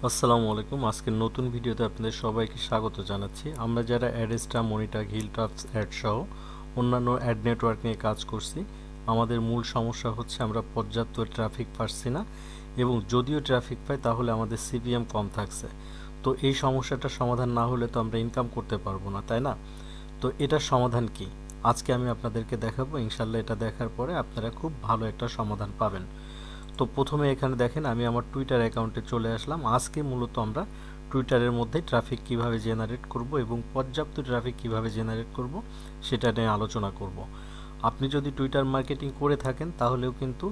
আসসালামু আলাইকুম। আজকের নতুন ভিডিওতে আপনাদের সবাইকে স্বাগত জানাচ্ছি। আমরা যারা অ্যাডেস্টা, মনিটা, হিলটপস অ্যাড সহ অন্যান্য অ্যাড নেটওয়ার্ক নিয়ে কাজ করছি, আমাদের মূল সমস্যা হচ্ছে আমরা পর্যাপ্ত ট্রাফিক পাচ্ছি না, এবং যদিও ট্রাফিক পাই তাহলে আমাদের সিপিএম কম থাকছে। তো এই সমস্যাটার সমাধান না হলে তো আমরা ইনকাম করতে পারবো না, তাই না? তো এটার সমাধান কি আজকে আমি আপনাদেরকে দেখাবো। ইনশাল্লাহ এটা দেখার পরে আপনারা খুব ভালো একটা সমাধান পাবেন। তো প্রথমে এখানে দেখেন আমি আমার টুইটার অ্যাকাউন্টে চলে আসলাম। আজকে মূলত আমরা টুইটারের মধ্যে ট্রাফিক কিভাবে জেনারেট করব এবং পর্যাপ্ত ট্রাফিক কিভাবে জেনারেট করব সেটা নিয়ে আলোচনা করব। আপনি যদি টুইটার মার্কেটিং করে থাকেন তাহলেও কিন্তু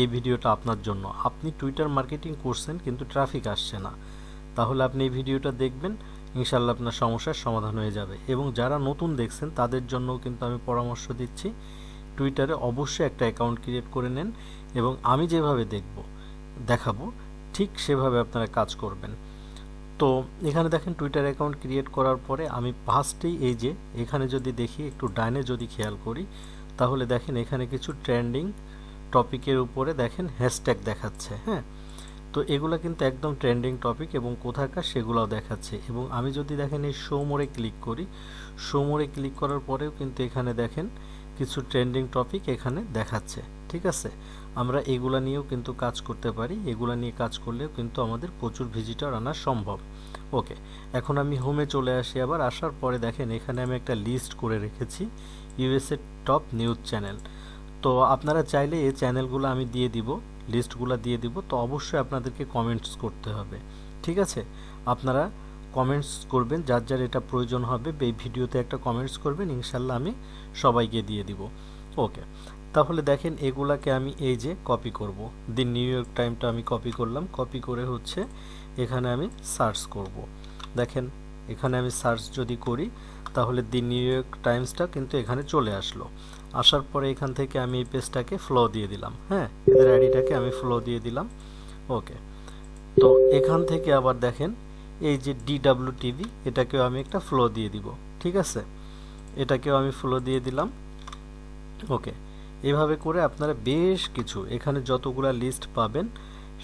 এই ভিডিওটা আপনার জন্য। আপনি টুইটার মার্কেটিং করছেন কিন্তু ট্রাফিক আসছে না, তাহলে আপনি এই ভিডিওটা দেখবেন, ইনশাল্লাহ আপনার সমস্যার সমাধান হয়ে যাবে। এবং যারা নতুন দেখছেন তাদের জন্যও কিন্তু আমি পরামর্শ দিচ্ছি, টুইটারে অবশ্যই একটা অ্যাকাউন্ট ক্রিয়েট করে নেন এবং আমি যেভাবে দেখাবো ঠিক সেভাবে আপনারা কাজ করবেন। তো এখানে দেখেন টুইটার অ্যাকাউন্ট ক্রিয়েট করার পরে আমি ফার্স্টেই এই যে এখানে যদি দেখি, একটু ডাইনে যদি খেয়াল করি, তাহলে দেখেন এখানে কিছু ট্রেন্ডিং টপিকের উপরে দেখেন হ্যাশট্যাগ দেখাচ্ছে। হ্যাঁ, তো এগুলো কিন্তু একদম ট্রেন্ডিং টপিক এবং কোথাকার সেগুলোও দেখাচ্ছে। এবং আমি যদি দেখেন এই শো মোরে ক্লিক করি, শো মোরে ক্লিক করার পরেও কিন্তু এখানে দেখেন কিছু ট্রেন্ডিং টপিক এখানে দেখাচ্ছে। ঠিক আছে, আমরা এগুলা নিয়েও কিন্তু কাজ করতে পারি, এগুলা নিয়ে কাজ করলেও কিন্তু আমাদের প্রচুর ভিজিটর আনা সম্ভব। ওকে, এখন আমি হোমে চলে আসি। আবার আসার পরে দেখেন এখানে আমি একটা লিস্ট করে রেখেছি, ইউএসএ টপ নিউজ চ্যানেল। তো আপনারা চাইলে এই চ্যানেলগুলো আমি দিয়ে দিব, লিস্টগুলো দিয়ে দিব। তো অবশ্যই আপনাদেরকে কমেন্টস করতে হবে। ঠিক আছে, আপনারা কমেন্টস করবেন, যার যার এটা প্রয়োজন হবে এই ভিডিওতে একটা কমেন্টস করবেন, ইনশাল্লাহ আমি সবাইকে দিয়ে দিব। ওকে, তাহলে দেখেন এগুলাকে আমি এই যে কপি করব, দি নিউ ইয়র্ক টাইমটা আমি কপি করলাম। কপি করে হচ্ছে এখানে আমি সার্চ করব। দেখেন এখানে আমি সার্চ যদি করি তাহলে দি নিউ ইয়র্ক টাইমসটা কিন্তু এখানে চলে আসলো। আসার পরে এখান থেকে আমি এই পেজটাকে ফ্লো দিয়ে দিলাম। হ্যাঁ, এদের আইডিটাকে আমি ফ্লো দিয়ে দিলাম। ওকে, তো এখান থেকে আবার দেখেন এই যে ডিডাব্লিউ টিভি, এটাকেও আমি একটা ফ্লো দিয়ে দিব। ঠিক আছে, এটাকেও আমি ফ্লো দিয়ে দিলাম। ওকে, এভাবে করে আপনারা বেশ কিছু এখানে যতগুলা লিস্ট পাবেন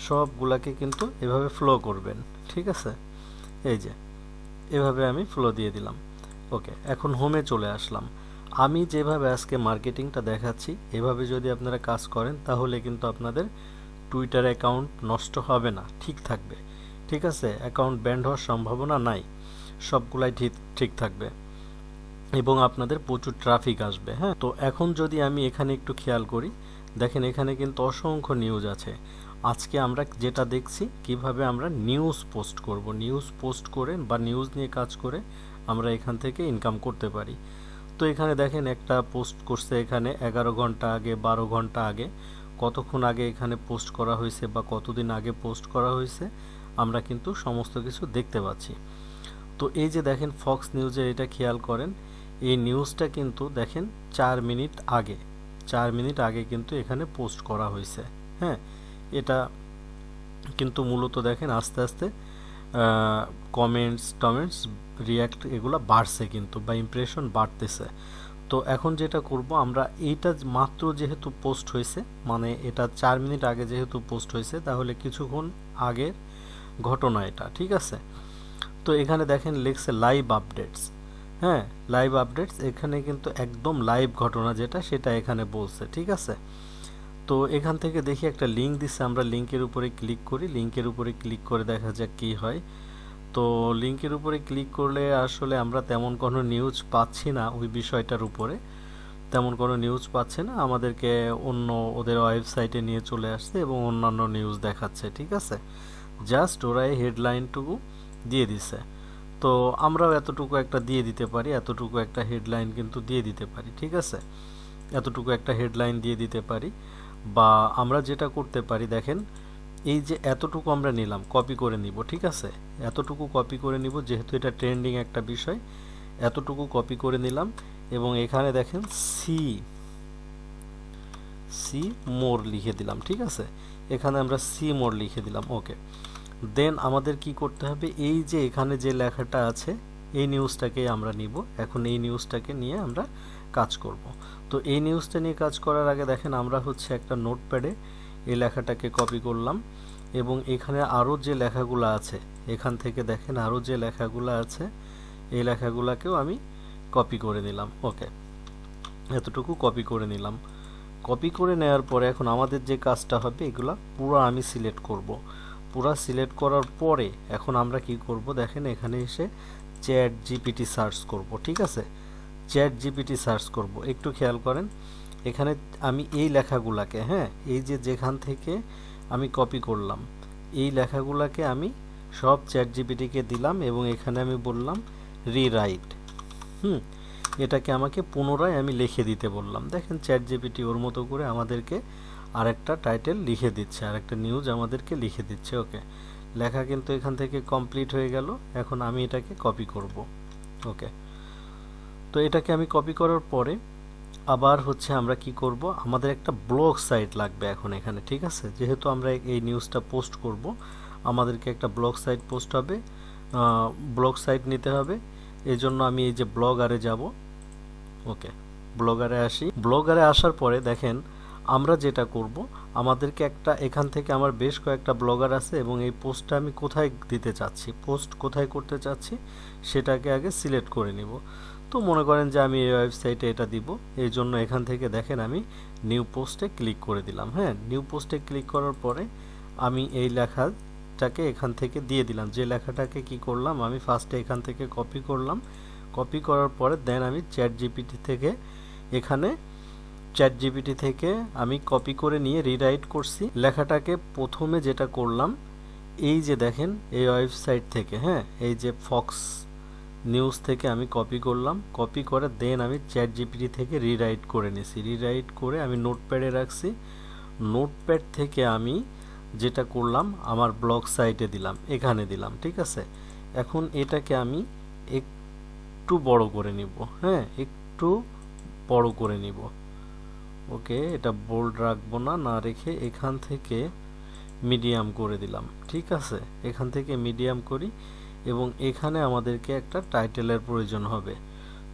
সবগুলাকে কিন্তু এভাবে ফ্লো করবেন। ঠিক আছে, এই যে এভাবে আমি ফ্লো দিয়ে দিলাম। ওকে, এখন হোমে চলে আসলাম। আমি যেভাবে আজকে মার্কেটিংটা দেখাচ্ছি এভাবে যদি আপনারা কাজ করেন তাহলে কিন্তু আপনাদের টুইটার অ্যাকাউন্ট নষ্ট হবে না, ঠিক থাকবে। ঠিক আছে, অ্যাকাউন্ট ব্যান্ড হওয়ার সম্ভাবনা নাই, সবগুলাই ঠিক ঠিক থাকবে এবং আপনাদের প্রচুর ট্রাফিক আসবে। হ্যাঁ, তো এখন যদি আমি এখানে একটু খেয়াল করি, দেখেন এখানে কিন্তু অসংখ্য নিউজ আছে। আজকে আমরা যেটা দেখছি কিভাবে আমরা নিউজ পোস্ট করব, নিউজ পোস্ট করে বা নিউজ নিয়ে কাজ করে আমরা এখান থেকে ইনকাম করতে পারি। তো এখানে দেখেন একটা পোস্ট করছে এখানে 11 ঘন্টা আগে, 12 ঘন্টা আগে, কতক্ষণ আগে এখানে পোস্ট করা হয়েছে বা কতদিন আগে পোস্ট করা হয়েছে আমরা কিন্তু সমস্ত কিছু দেখতে পাচ্ছি। তো এই যে দেখেন ফক্স নিউজের এটা খেয়াল করেন, এই নিউজটা কিন্তু দেখেন 4 মিনিট আগে, 4 মিনিট আগে কিন্তু এখানে পোস্ট করা হয়েছে। হ্যাঁ, এটা কিন্তু মূলত দেখেন আস্তে আস্তে কমেন্টস রিয়াক্ট এগুলো বাড়ছে কিন্তু, বা ইমপ্রেশন বাড়তেছে। তো এখন যেটা করব আমরা, এইটা মাত্র যেহেতু পোস্ট হয়েছে, মানে এটা 4 মিনিট আগে যেহেতু পোস্ট হয়েছে তাহলে কিছুক্ষণ আগের ঘটনা এটা। ঠিক আছে, তো এখানে দেখেন লিখছে লাইভ আপডেটস। হ্যাঁ, লাইভ আপডেটস, এখানে কিন্তু একদম লাইভ ঘটনা যেটা সেটা এখানে বলছে। ঠিক আছে, তো এখান থেকে দেখি একটা লিঙ্ক দিচ্ছে, আমরা লিঙ্কের উপরে ক্লিক করি, লিঙ্কের উপরে ক্লিক করে দেখা যাক কি হয়। তো লিঙ্কের উপরে ক্লিক করলে আসলে আমরা তেমন কোনো নিউজ পাচ্ছি না, ওই বিষয়টার উপরে তেমন কোনো নিউজ পাচ্ছে না, আমাদেরকে অন্য ওদের ওয়েবসাইটে নিয়ে চলে আসছে এবং অন্যান্য নিউজ দেখাচ্ছে। ঠিক আছে, জাস্ট ওরা এই হেডলাইনটুকু দিয়ে দিছে। তো আমরাও এতটুকু একটা দিয়ে দিতে পারি, এতটুকু একটা হেডলাইন কিন্তু দিয়ে দিতে পারি। ঠিক আছে, এতটুকু একটা হেডলাইন দিয়ে দিতে পারি। বা আমরা যেটা করতে পারি দেখেন, এই যে এতটুকু আমরা নিলাম, কপি করে নিব। ঠিক আছে, এতটুকু কপি করে নিব যেহেতু এটা ট্রেন্ডিং একটা বিষয়, এতটুকু কপি করে নিলাম এবং এখানে দেখেন সি সি মোর লিখে দিলাম। ঠিক আছে, এখানে আমরা সি মোর লিখে দিলাম। ওকে, দেন আমাদের কি করতে হবে, এই যে এখানে যে লেখাটা আছে এই নিউজটাকে আমরা নিব। এখন এই নিউজটাকে নিয়ে আমরা কাজ করব। তো এই নিউজটা নিয়ে কাজ করার আগে দেখেন আমরা হচ্ছে একটা নোটপ্যাডে এই লেখাটাকে কপি করলাম এবং এখানে আরও যে লেখাগুলো আছে, এখান থেকে দেখেন আরও যে লেখাগুলো আছে এই লেখাগুলোকেও আমি কপি করে নিলাম। ওকে, এতটুকু কপি করে নিলাম। কপি করে নেওয়ার পরে এখন আমাদের যে কাজটা হবে এগুলা পুরো আমি সিলেক্ট করব। পুরা সিলেক্ট করার পরে এখন আমরা কি করব দেখেন, এখানে এসে চ্যাট জিপিটি সার্চ করব। ঠিক আছে, চ্যাট জিপিটি সার্চ করব। একটু খেয়াল করেন, এখানে আমি এই লেখাগুলাকে, হ্যাঁ, এই যে যেখান থেকে আমি কপি করলাম এই লেখাগুলাকে আমি সব চ্যাট জিপিটিকে দিলাম এবং এখানে আমি বললাম রিরাইট। এটাকে আমাকে পুনরায় আমি লিখে দিতে বললাম। দেখেন চ্যাট জিপিটি ওর মতো করে আমাদেরকে আরেকটা টাইটেল লিখে দিচ্ছে, আরেকটা নিউজ আমাদেরকে লিখে দিচ্ছে। ওকে, লেখা কিন্তু এখান থেকে কমপ্লিট হয়ে গেল। এখন আমি এটাকে কপি করব। ওকে, তো এটাকে আমি কপি করার পরে আবার হচ্ছে আমরা কি করব, আমাদের একটা ব্লগ সাইট লাগবে এখন এখানে। ঠিক আছে, যেহেতু আমরা এই নিউজটা পোস্ট করব আমাদেরকে একটা ব্লগ সাইট পোস্ট হবে, ব্লগ সাইট নিতে হবে। এই জন্য আমি এই যে ব্লগারে যাব। ওকে, ব্লগারে আসি। ব্লগারে আসার পরে দেখেন আমরা যেটা করব, আমাদেরকে একটা এখান থেকে আমার বেশ কয়েকটা ব্লগার আছে এবং এই পোস্টটা আমি কোথায় দিতে চাচ্ছি, পোস্ট কোথায় করতে চাচ্ছি সেটাকে আগে সিলেক্ট করে নিব। তো মনে করেন যে আমি এই ওয়েবসাইটে এটা দিব, এই জন্য এখান থেকে দেখেন আমি নিউ পোস্টে ক্লিক করে দিলাম। হ্যাঁ, নিউ পোস্টে ক্লিক করার পরে আমি এই লেখাটাকে এখান থেকে দিয়ে দিলাম। যে লেখাটাকে কি করলাম, আমি ফার্স্টে এখান থেকে কপি করলাম। কপি করার পরে দেন আমি চ্যাট জিপিটি থেকে এখানে চ্যাট জিপিটি থেকে আমি কপি করে নিয়ে রিরাইট করছি লেখাটাকে। প্রথমে যেটা করলাম, এই যে দেখেন এই ওয়েবসাইট থেকে, হ্যাঁ, এই যে ফক্স নিউজ থেকে আমি কপি করলাম। কপি করে দেন আমি চ্যাট জিপিটি থেকে রিরাইট করে নিয়েছি। রিরাইট করে আমি নোটপ্যাডে রাখছি। নোটপ্যাড থেকে আমি যেটা করলাম আমার ব্লগ সাইটে দিলাম, এখানে দিলাম। ঠিক আছে, এখন এটাকে আমি একটু বড় করে নিব। হ্যাঁ, একটু বড় করে নিব। ওকে, এটা বোল্ড রাখবো না, না রেখে এখান থেকে মিডিয়াম করে দিলাম। ঠিক আছে, এখান থেকে মিডিয়াম করি এবং এখানে আমাদেরকে একটা টাইটেলের প্রয়োজন হবে।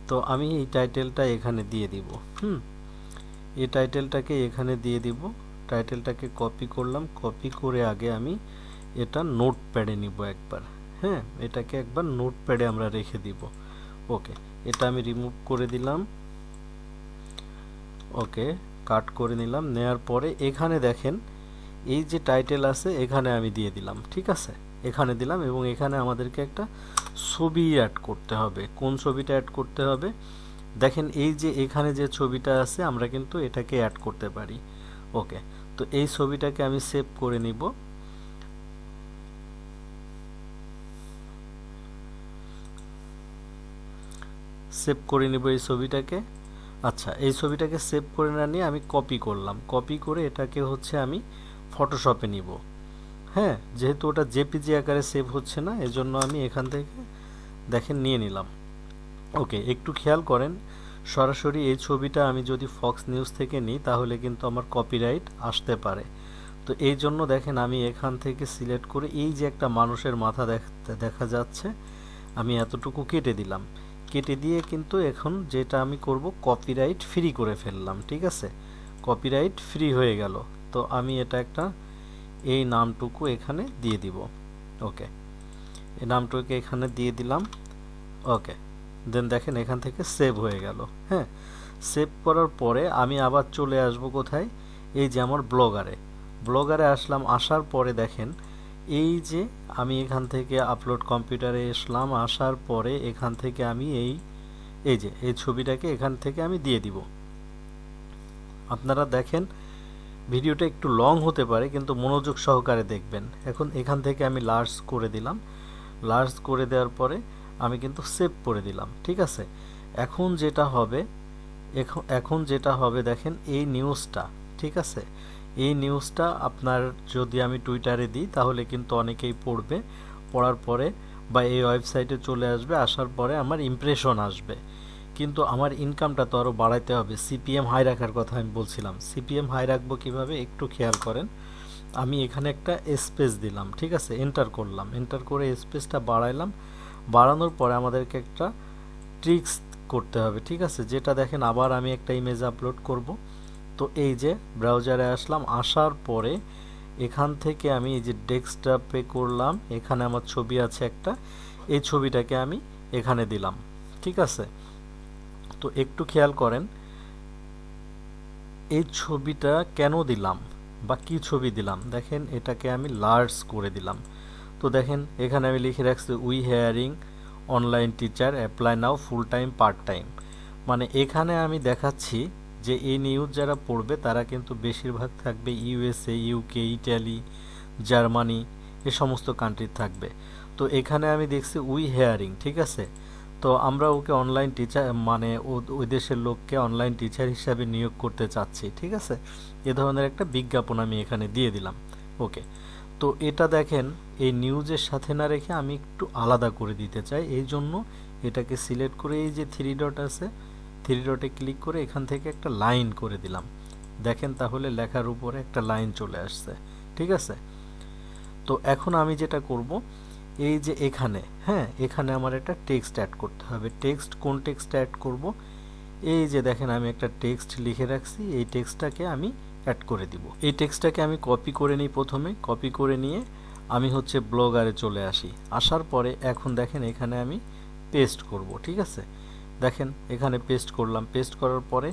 তো আমি এই টাইটেলটা এখানে দিয়ে দিব। এই টাইটেলটাকে এখানে দিয়ে দিব। টাইটেলটাকে কপি করলাম, কপি করে আগে আমি এটা নোটপ্যাডে নিব একবার। হ্যাঁ, এটাকে একবার নোটপ্যাডে আমরা রেখে দিব। ওকে, এটা আমি রিমুভ করে দিলাম। ওকে, কাট করে নিলাম। নেয়ার পরে এখানে দেখেন এই যে টাইটেল আছে এখানে আমি দিয়ে দিলাম। ঠিক আছে, এখানে দিলাম এবং এখানে আমাদেরকে একটা ছবি অ্যাড করতে হবে। কোন ছবিটা অ্যাড করতে হবে দেখেন, এই যে এখানে যে ছবিটা আছে আমরা কিন্তু এটাকে অ্যাড করতে পারি। ওকে, তো এই ছবিটাকে আমি সেভ করে নিব। সেভ করে নিব এই ছবিটাকে। আচ্ছা, এই ছবিটাকে সেভ করে না নিয়ে আমি কপি করলাম। কপি করে এটাকে হচ্ছে আমি ফটোশপে নিব। হ্যাঁ, যেহেতু ওটা জেপিজি আকারে সেভ হচ্ছে না এজন্য আমি এখান থেকে দেখেন নিয়ে নিলাম। ওকে, একটু খেয়াল করেন, সরাসরি এই ছবিটা আমি যদি ফক্স নিউজ থেকে নিই তাহলে কিন্তু আমার কপিরাইট আসতে পারে। তো এই জন্য দেখেন আমি এখান থেকে সিলেক্ট করে এই যে একটা মানুষের মাথা দেখা যাচ্ছে আমি এতটুকু কেটে দিলাম। কেটে দিয়ে কিন্তু এখন যেটা আমি করব কপিরাইট ফ্রি করে ফেললাম। ঠিক আছে, কপিরাইট ফ্রি হয়ে গেল। তো আমি এটা একটা এই নামটুকু এখানে দিয়ে দিব। ওকে, এই নামটুকু এখানে দিয়ে দিলাম। ওকে, দেন দেখেন এখান থেকে সেভ হয়ে গেল। হ্যাঁ, সেভ করার পরে আমি আবার চলে আসব কোথায়, এই যে আমার ব্লগারে আসলাম। আসার পরে দেখেন এই যে আমি এখান থেকে আপলোড কম্পিউটারে আসলাম। আসার পরে এখান থেকে আমি এই যে এই ছবিটাকে এখান থেকে আমি দিয়ে দিব। আপনারা দেখেন ভিডিওটা একটু লং হতে পারে কিন্তু মনোযোগ সহকারে দেখবেন। এখন এখান থেকে আমি লার্জ করে দিলাম। লার্জ করে দেওয়ার পরে আমি কিন্তু সেভ করে দিলাম। ঠিক আছে, এখন যেটা হবে দেখেন এই নিউজটা। ঠিক আছে, এই নিউজটা আপনার যদি আমি টুইটারে দিই তাহলে কিন্তু অনেকেই পড়বে। পড়ার পরে বা এই ওয়েবসাইটে চলে আসবে, আসার পরে আমার ইমপ্রেশন আসবে। কিন্তু আমার ইনকামটা তো আরও বাড়াইতে হবে। সিপিএম হাই রাখার কথা আমি বলছিলাম। সিপিএম হাই রাখবো কীভাবে একটু খেয়াল করেন। আমি এখানে একটা স্পেস দিলাম। ঠিক আছে, এন্টার করলাম। এন্টার করে স্পেসটা বাড়াইলাম। বাড়ানোর পরে আমাদেরকে একটা ট্রিক্স করতে হবে। ঠিক আছে, যেটা দেখেন আবার আমি একটা ইমেজ আপলোড করব। তো এই যে ব্রাউজারে আসলাম। আসার পরে এখান থেকে আমি এই যে ডেস্কটপে করলাম, এখানে আমার ছবি আছে একটা, এই ছবিটাকে আমি এখানে দিলাম। ঠিক আছে, তো একটু খেয়াল করেন এই ছবিটা কেন দিলাম বা কি ছবি দিলাম। দেখেন এটাকে আমি লার্জ করে দিলাম। তো দেখেন এখানে আমি লিখে রাখছি we hearing online teacher apply now full time part time. মানে এখানে আমি দেখাচ্ছি যে এই নিউজ যারা পড়বে তারা কিন্তু বেশিরভাগ থাকবে ইউএসএ, ইউকে, ইটালি, জার্মানি, এ সমস্ত কান্ট্রি থাকবে। তো এখানে আমি দেখছি উই হেয়ারিং, ঠিক আছে। তো আমরা ওকে অনলাইন টিচার মানে ওই দেশের লোককে অনলাইন টিচার হিসাবে নিয়োগ করতে চাচ্ছি, ঠিক আছে। এ ধরনের একটা বিজ্ঞাপন আমি এখানে দিয়ে দিলাম। ওকে, তো এটা দেখেন এই নিউজের সাথে না রেখে আমি একটু আলাদা করে দিতে চাই, এই জন্য এটাকে সিলেক্ট করে এই যে থ্রি ডট আছে, থ্রি ডটে ক্লিক করে এখান থেকে একটা লাইন করে দিলাম। দেখেন তাহলে লেখার উপরে একটা লাইন চলে আসছে, ঠিক আছে। তো এখন আমি যেটা করব, এই যে এখানে, হ্যাঁ এখানে আমার একটা টেক্সট অ্যাড করতে হবে। টেক্সট, কোন টেক্সট অ্যাড করব? এই যে দেখেন আমি একটা টেক্সট লিখে রাখছি, এই টেক্সটটাকে আমি অ্যাড করে দিব। এই টেক্সটটাকে আমি কপি করে নিই, প্রথমে কপি করে নিয়ে আমি হচ্ছে ব্লগারে চলে আসি। আসার পরে এখন দেখেন এখানে আমি পেস্ট করব, ঠিক আছে। দেখেন এখানে পেস্ট করলাম, পেস্ট করার পরে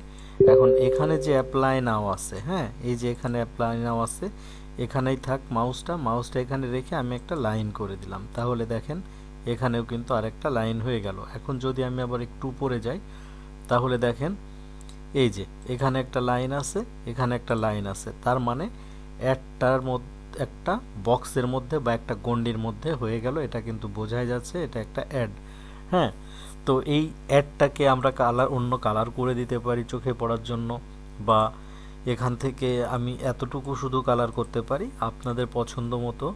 এখন এখানে যে অ্যাপ্লাই নাও আছে, হ্যাঁ এই যে এখানে অ্যাপ্লাই নাও আছে, এখানেই থাক মাউসটা এখানে রেখে আমি একটা লাইন করে দিলাম। তাহলে দেখেন এখানেও কিন্তু আরেকটা লাইন হয়ে গেল। এখন যদি আমি আবার একটু উপরে যাই তাহলে দেখেন এই যে এখানে একটা লাইন আছে, এখানে একটা লাইন আছে, তার মানে অ্যাডটার মধ্যে একটা বক্সের মধ্যে বা একটা গণ্ডির মধ্যে হয়ে গেল। এটা কিন্তু বোঝাই যাচ্ছে এটা একটা অ্যাড। হ্যাঁ, তো এই অ্যাডটাকে আমরা অন্য কালার করে দিতে পারি চোখে পড়ার জন্য, বা এখান থেকে আমি এতটুকু শুধু কালার করতে পারি। আপনাদের পছন্দ মতো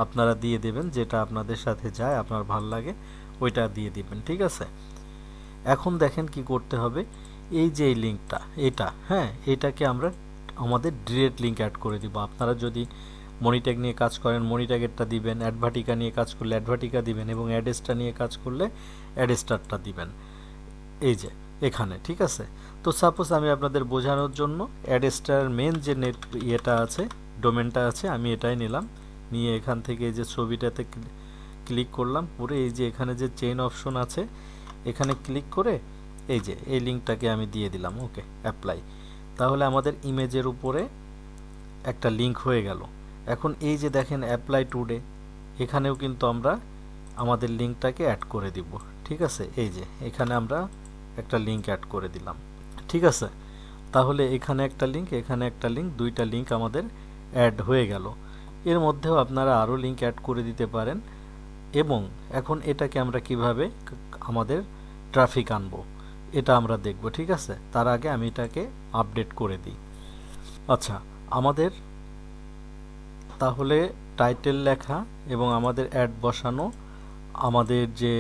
আপনারা দিয়ে দেবেন, যেটা আপনাদের সাথে যায়, আপনার ভাল লাগে ওইটা দিয়ে দিবেন, ঠিক আছে। এখন দেখেন কি করতে হবে, এই যে এই লিঙ্কটা, এটা হ্যাঁ এটাকে আমরা আমাদের ডিরেক্ট লিঙ্ক অ্যাড করে দিব। আপনারা যদি মনিট্যাগ নিয়ে কাজ করেন মনিট্যাগেরটা দিবেন, অ্যাডভার্টিকা নিয়ে কাজ করলে অ্যাডভার্টিকা দিবেন, এবং অ্যাডেস্টা নিয়ে কাজ করলে অ্যাডেস্টারটা দিবেন এই যে এখানে, ঠিক আছে। তো সাপোজ আমি আপনাদের বোঝানোর জন্য অ্যাডেস্টার মেন যে নেট ইয়েটা আছে, ডোমেনটা আছে, আমি এটাই নিলাম। নিয়ে এখান থেকে এই যে ছবিটাতে ক্লিক করলাম, পুরো এই যে এখানে যে চেইন অপশন আছে এখানে ক্লিক করে এই যে এই লিঙ্কটাকে আমি দিয়ে দিলাম। ওকে, অ্যাপ্লাই। তাহলে আমাদের ইমেজের উপরে একটা লিঙ্ক হয়ে গেল। এখন এই যে দেখেন অ্যাপ্লাই টুডে, এখানেও কিন্তু আমরা আমাদের লিঙ্কটাকে অ্যাড করে দিব, ঠিক আছে। এই যে এখানে আমরা একটা লিঙ্ক অ্যাড করে দিলাম, ঠিক আছে। তাহলে এখানে একটা লিঙ্ক, এখানে একটা লিঙ্ক, দুইটা লিঙ্ক আমাদের অ্যাড হয়ে গেল। এর মধ্যেও আপনারা আরও লিঙ্ক অ্যাড করে দিতে পারেন। এবং এখন এটাকে আমরা কিভাবে আমাদের ট্রাফিক আনবো এটা আমরা দেখব, ঠিক আছে। তার আগে আমি এটাকে আপডেট করে দিই। আচ্ছা, আমাদের তাহলে টাইটেল লেখা এবং আমাদের অ্যাড বসানো, আমাদের যে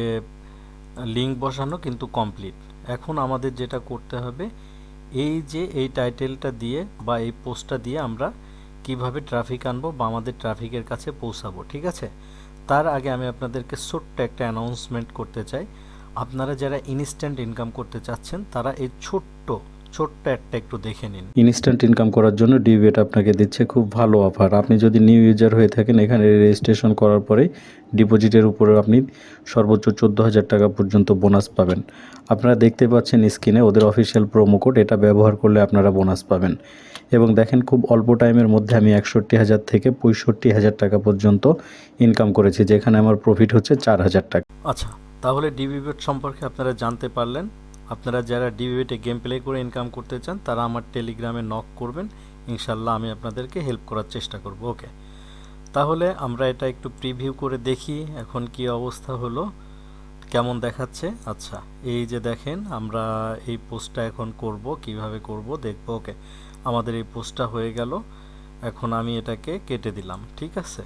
লিঙ্ক বসানো কিন্তু কমপ্লিট। এখন আমাদের যেটা করতে হবে, এই যে এই টাইটেলটা দিয়ে বা এই পোস্টটা দিয়ে আমরা কিভাবে ট্রাফিক আনবো বা আমাদের ট্রাফিকের কাছে পৌঁছাবো, ঠিক আছে। তার আগে আমি আপনাদেরকে ছোট্ট একটা অ্যানাউন্সমেন্ট করতে চাই। আপনারা যারা ইনস্ট্যান্ট ইনকাম করতে চাচ্ছেন তারা এই ছোট্ট অ্যাডটা একটু দেখে নিন। ইনস্ট্যান্ট ইনকাম করার জন্য ডিবিএট আপনাকে দিচ্ছে খুব ভালো অফার। আপনি যদি নিউ ইউজার হয়ে থাকেন এখানে রেজিস্ট্রেশন করার পরে ডিপোজিটের উপরে আপনি সর্বোচ্চ 14,000 টাকা পর্যন্ত বোনাস পাবেন। আপনারা দেখতে পাচ্ছেন স্ক্রিনে ওদের অফিসিয়াল প্রোমো কোড, এটা ব্যবহার করলে আপনারা বোনাস পাবেন। এবং দেখেন খুব অল্প টাইমের মধ্যে আমি 61,000 থেকে 65,000 টাকা পর্যন্ত ইনকাম করেছি, যেখানে আমার প্রফিট হচ্ছে 4,000 টাকা। আচ্ছা, তাহলে ডিবিবেট সম্পর্কে আপনারা জানতে পারলেন। আপনারা যারা ডিবিবেটে গেম প্লে করে ইনকাম করতে চান তারা আমার টেলিগ্রামে নক করবেন, ইনশাল্লাহ আমি আপনাদেরকে হেল্প করার চেষ্টা করব। ওকে, তাহলে আমরা এটা একটু প্রিভিউ করে দেখি এখন কি অবস্থা হলো, কেমন দেখাচ্ছে। আচ্ছা, এই যে দেখেন আমরা এই পোস্টটা এখন করব, কিভাবে করব দেখব। ওকে, আমাদের এই পোস্টটা হয়ে গেল। এখন আমি এটাকে কেটে দিলাম, ঠিক আছে।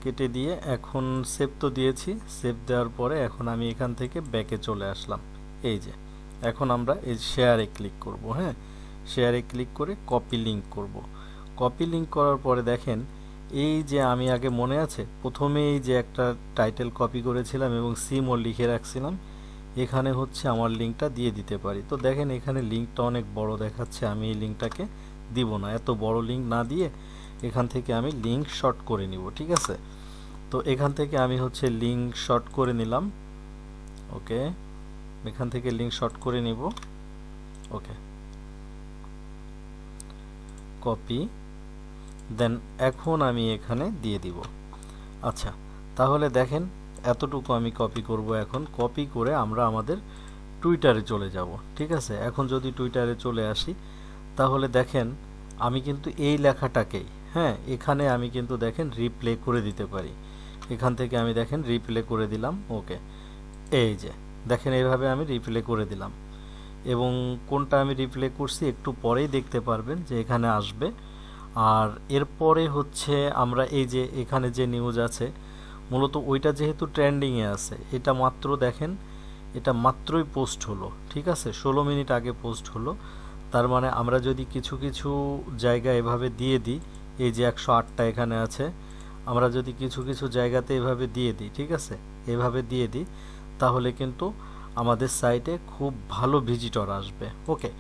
কেটে দিয়ে এখন সেভ তো দিয়েছি, সেভ দেওয়ার পরে এখন আমি এখান থেকে ব্যাকে চলে আসলাম। এই যে এখন আমরা এই শেয়ারে ক্লিক করব। হ্যাঁ, শেয়ারে ক্লিক করে কপি লিঙ্ক করব। কপি লিঙ্ক করার পরে দেখেন এই যে আমি আগে মনে আছে প্রথমেই যে একটা টাইটেল কপি করেছিলাম এবং সিমও লিখে রাখছিলাম, এখানে হচ্ছে আমার লিঙ্কটা দিয়ে দিতে পারি। তো দেখেন এখানে লিঙ্কটা অনেক বড় দেখাচ্ছে, আমি এই লিঙ্কটাকে দিব না। এত বড় লিঙ্ক না দিয়ে এখান থেকে আমি লিঙ্ক শর্ট করে নিব, ঠিক আছে। তো এখান থেকে আমি হচ্ছে লিঙ্ক শর্ট করে নিলাম, ওকে। এখান থেকে লিঙ্ক শর্ট করে নিব, ওকে, কপি, দেন এখন আমি এখানে দিয়ে দিব। আচ্ছা, তাহলে দেখেন এতটুকু আমি কপি করব। এখন কপি করে আমরা আমাদের টুইটারে চলে যাব, ঠিক আছে। এখন যদি টুইটারে চলে আসি, তাহলে দেখেন আমি কিন্তু এই লেখাটাকেই, হ্যাঁ, এখানে আমি কিন্তু দেখেন রিপ্লে করে দিতে পারি। এখান থেকে আমি দেখেন রিপ্লে করে দিলাম, ওকে। এই যে দেখেন এইভাবে আমি রিপ্লে করে দিলাম, এবং কোনটা আমি রিপ্লে করছি একটু পরেই দেখতে পারবেন যে এখানে আসবে। আর এরপরে হচ্ছে আমরা এই যে এখানে যে নিউজ আছে, মূলত ওইটা যেহেতু ট্রেন্ডিংয়ে আছে, এটা মাত্র দেখেন, এটা মাত্রই পোস্ট হলো, ঠিক আছে, 16 মিনিট আগে পোস্ট হলো। তার মানে আমরা যদি কিছু কিছু জায়গা এভাবে দিয়ে দিই, এই যে 108টা এখানে আছে, আমরা যদি কিছু কিছু জায়গাতে এভাবে দিয়ে দিই, ঠিক আছে, এভাবে দিয়ে দিই, তাহলে কিন্তু আমাদের সাইটে খুব ভালো ভিজিটর আসবে, ওকে।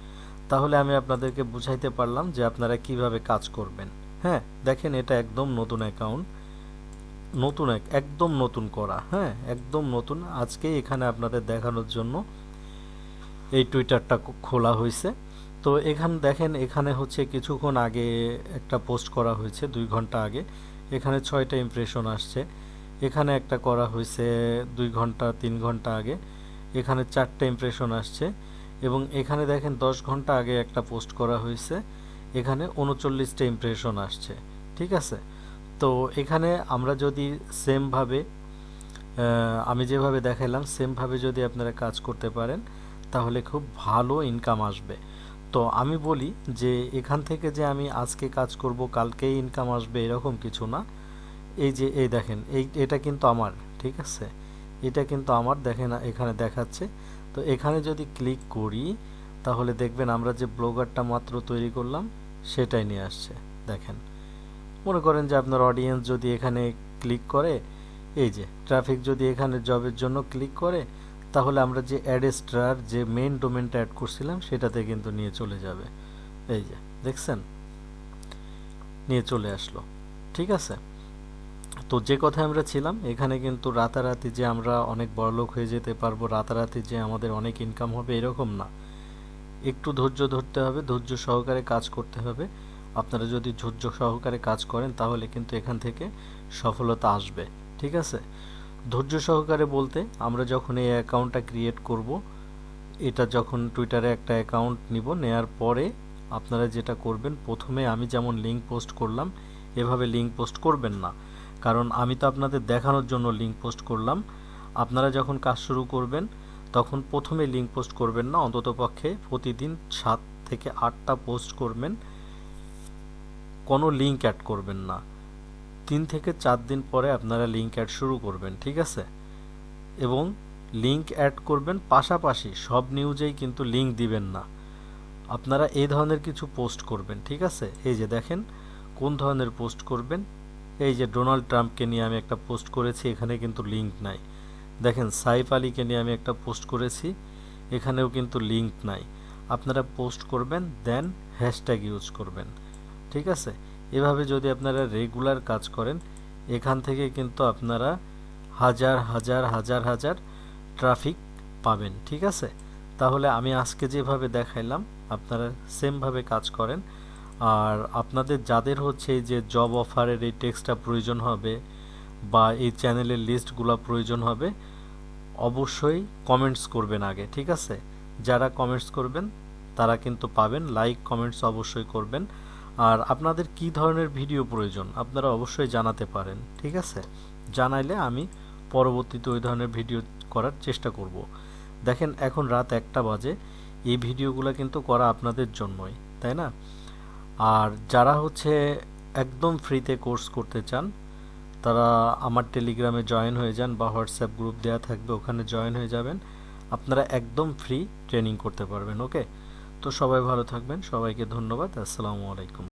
তাহলে আমি আপনাদেরকে বুঝাইতে পারলাম যে আপনারা কিভাবে কাজ করবেন। হ্যাঁ, দেখেন এটা একদম নতুন অ্যাকাউন্ট, একদম নতুন করা, হ্যাঁ, একদম নতুন। আজকে এখানে আপনাদের দেখানোর জন্য এই টুইটারটা খোলা হয়েছে। তো এখানে দেখেন, এখানে হচ্ছে কিছুক্ষণ আগে একটা পোস্ট করা হয়েছে, 2 ঘন্টা আগে, এখানে 6টা ইমপ্রেশন আসছে। এখানে একটা করা হয়েছে 2 ঘন্টা 3 ঘন্টা আগে, এখানে 4টা ইমপ্রেশন আসছে। এবং এখানে দেখেন 10 ঘন্টা আগে একটা পোস্ট করা হয়েছে, এখানে 39টা ইমপ্রেশন আসছে, ঠিক আছে। তো এখানে আমরা যদি সেমভাবে, আমি যেভাবে দেখাইলাম সেমভাবে যদি আপনারা কাজ করতে পারেন, তাহলে খুব ভালো ইনকাম আসবে। তো আমি বলি যে এখান থেকে যে আমি আজকে কাজ করব কালকেই ইনকাম আসবে এরকম কিছু না। এই যে এই দেখেন, এটা কিন্তু আমার, ঠিক আছে, এটা কিন্তু আমার, দেখেন এখানে দেখাচ্ছে। তো এখানে যদি ক্লিক করি, তাহলে দেখবেন আমরা যে ব্লগারটা মাত্র তৈরি করলাম সেটাই নিয়ে আসছে। দেখেন, মনে করেন যে আপনার অডিয়েন্স যদি এখানে ক্লিক করে, এই যে ট্রাফিক যদি এখানে জবের জন্য ক্লিক করে, তাহলে আমরা যে অ্যাডস্টার যে মেইন ডোমেনটা অ্যাড করছিলাম সেটাতে কিন্তু নিয়ে চলে যাবে। এই যে দেখছেন, নিয়ে চলে আসলো, ঠিক আছে। তো যে কথায় আমরা ছিলাম, এখানে কিন্তু রাতারাতি যে আমরা অনেক বড়লোক হয়ে যেতে পারবো, রাতারাতি যে আমাদের অনেক ইনকাম হবে এরকম না। একটু ধৈর্য ধরতে হবে, ধৈর্য সহকারে কাজ করতে হবে। আপনারা যদি ধৈর্য সহকারে কাজ করেন তাহলে কিন্তু এখান থেকে সফলতা আসবে, ঠিক আছে। ধৈর্য সহকারে বলতে, আমরা যখন এই অ্যাকাউন্টটা ক্রিয়েট করব, এটা যখন টুইটারে একটা অ্যাকাউন্ট নিব, নেয়ার পরে আপনারা যেটা করবেন, প্রথমে আমি যেমন লিঙ্ক পোস্ট করলাম এভাবে লিঙ্ক পোস্ট করবেন না, কারণ আমি তো আপনাদের দেখানোর জন্য লিঙ্ক পোস্ট করলাম। আপনারা যখন কাজ শুরু করবেন তখন প্রথমে লিঙ্ক পোস্ট করবেন না, অন্ততপক্ষে প্রতিদিন 7 থেকে 8টা পোস্ট করবেন, কোনো লিঙ্ক অ্যাড করবেন না। 3 থেকে 4 দিন পরে আপনারা লিঙ্ক অ্যাড শুরু করবেন, ঠিক আছে। এবং লিঙ্ক অ্যাড করবেন, পাশাপাশি সব নিউজেই কিন্তু লিঙ্ক দিবেন না। আপনারা এই ধরনের কিছু পোস্ট করবেন, ঠিক আছে। এই যে দেখেন কোন ধরনের পোস্ট করবেন। এই যে ডোনাল্ড ট্রাম্পকে নিয়ে আমি একটা পোস্ট করেছি, এখানে কিন্তু লিঙ্ক নাই। দেখেন সাইফ আলীকে নিয়ে আমি একটা পোস্ট করেছি, এখানেও কিন্তু লিঙ্ক নাই। আপনারা পোস্ট করবেন, দেন হ্যাশট্যাগ ইউজ করবেন, ঠিক আছে। এভাবে যদি আপনারা রেগুলার কাজ করেন, এখান থেকে কিন্তু আপনারা হাজার হাজার হাজার হাজার ট্রাফিক পাবেন, ঠিক আছে। তাহলে আমি আজকে যেভাবে দেখাইলাম আপনারা সেমভাবে কাজ করেন। আর আপনাদের যাদের হচ্ছে এই যে জব অফারের এই টেক্সটটা প্রয়োজন হবে বা এই চ্যানেলের লিস্টগুলো প্রয়োজন হবে, অবশ্যই কমেন্টস করবেন আগে, ঠিক আছে। যারা কমেন্টস করবেন তারা কিন্তু পাবেন, লাইক কমেন্টস অবশ্যই করবেন। আর আপনাদের কি ধরনের ভিডিও প্রয়োজন আপনারা অবশ্যই জানাতে পারেন, ঠিক আছে। জানাইলে আমি পরবর্তীতে ওই ধরনের ভিডিও করার চেষ্টা করব। দেখেন এখন রাত 1টা বাজে, এই ভিডিওগুলো কিন্তু করা আপনাদের জন্যই, তাই না। আর যারা হচ্ছে একদম ফ্রিতে কোর্স করতে চান, তারা আমার টেলিগ্রামে জয়েন হয়ে যান বা হোয়াটসঅ্যাপ গ্রুপ দেওয়া থাকবে, ওখানে জয়েন হয়ে যাবেন। আপনারা একদম ফ্রি ট্রেনিং করতে পারবেন, ওকে। তো সবাই ভালো থাকবেন, সবাইকে ধন্যবাদ, আসসালামু আলাইকুম।